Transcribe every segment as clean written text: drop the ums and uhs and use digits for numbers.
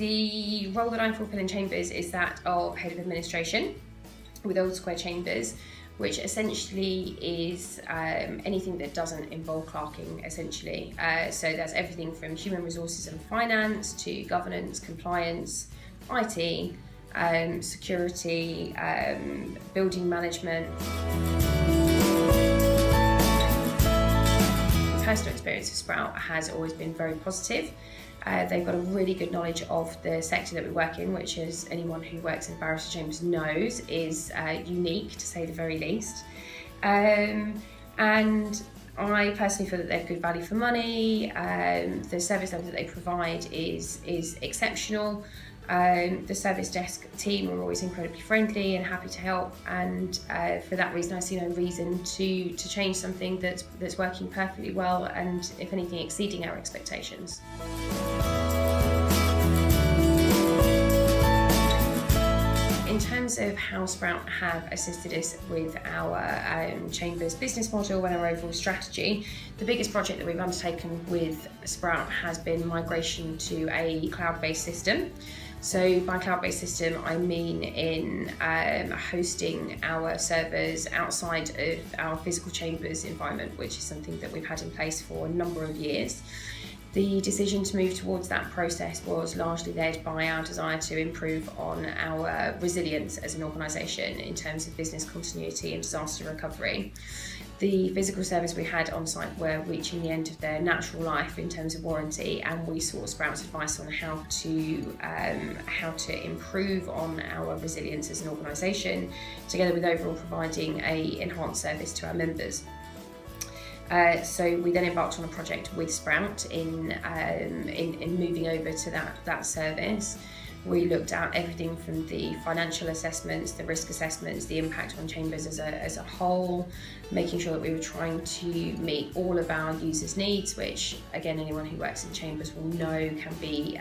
The role that I fulfil in Chambers is that of Head of Administration with Old Square Chambers, which essentially is anything that doesn't involve clerking, essentially. So that's everything from human resources and finance to governance, compliance, IT, security, building management. Personal experience of Sprout has always been very positive. They've got a really good knowledge of the sector that we work in, which, as anyone who works in barrister chambers knows, is unique to say the very least. And I personally feel that they're good value for money. The service level that they provide is exceptional. The service desk team are always incredibly friendly and happy to help, and for that reason I see no reason to change something that's working perfectly well and, if anything, exceeding our expectations. In terms of how Sprout have assisted us with our Chambers business model and our overall strategy, the biggest project that we've undertaken with Sprout has been migration to a cloud-based system. So by cloud-based system, I mean in hosting our servers outside of our physical Chambers environment, which is something that we've had in place for a number of years. The decision to move towards that process was largely led by our desire to improve on our resilience as an organisation in terms of business continuity and disaster recovery. The physical servers we had on site were reaching the end of their natural life in terms of warranty, and we sought Sprout's advice on how to improve on our resilience as an organisation, together with overall providing an enhanced service to our members. So we then embarked on a project with Sprout in moving over to that service. We looked at everything from the financial assessments, the risk assessments, the impact on Chambers as a whole, making sure that we were trying to meet all of our users' needs, which, again, anyone who works in Chambers will know can be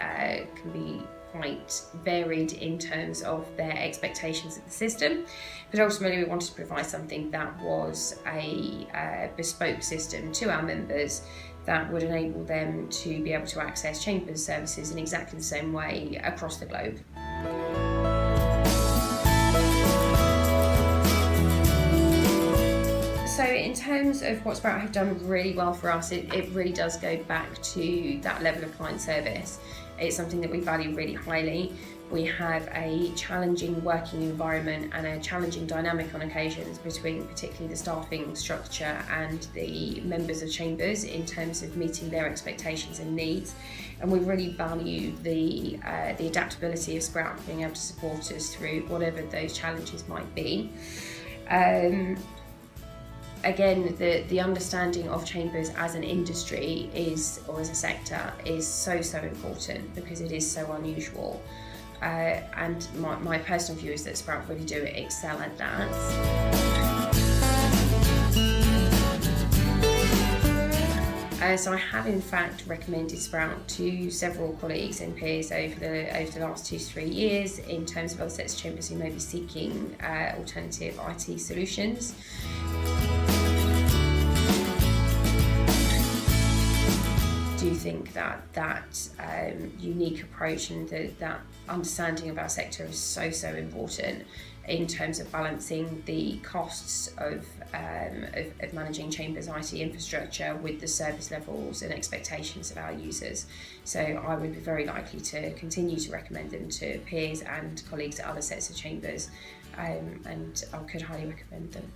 quite varied in terms of their expectations of the system. But ultimately we wanted to provide something that was a bespoke system to our members that would enable them to be able to access Chambers services in exactly the same way across the globe. So in terms of what Sprout have done really well for us, it really does go back to that level of client service. It's something that we value really highly. We have a challenging working environment and a challenging dynamic on occasions between particularly the staffing structure and the members of Chambers in terms of meeting their expectations and needs. And we really value the adaptability of Sprout being able to support us through whatever those challenges might be. Again, the understanding of Chambers as an industry or as a sector is so important because it is so unusual. And my personal view is that Sprout really do excel at that. So I have in fact recommended Sprout to several colleagues and peers over the last 2 to 3 years in terms of other sets of Chambers who may be seeking alternative IT solutions. I do think that unique approach and that understanding of our sector is so important in terms of balancing the costs of managing Chambers IT infrastructure with the service levels and expectations of our users. So I would be very likely to continue to recommend them to peers and colleagues at other sets of Chambers, and I could highly recommend them.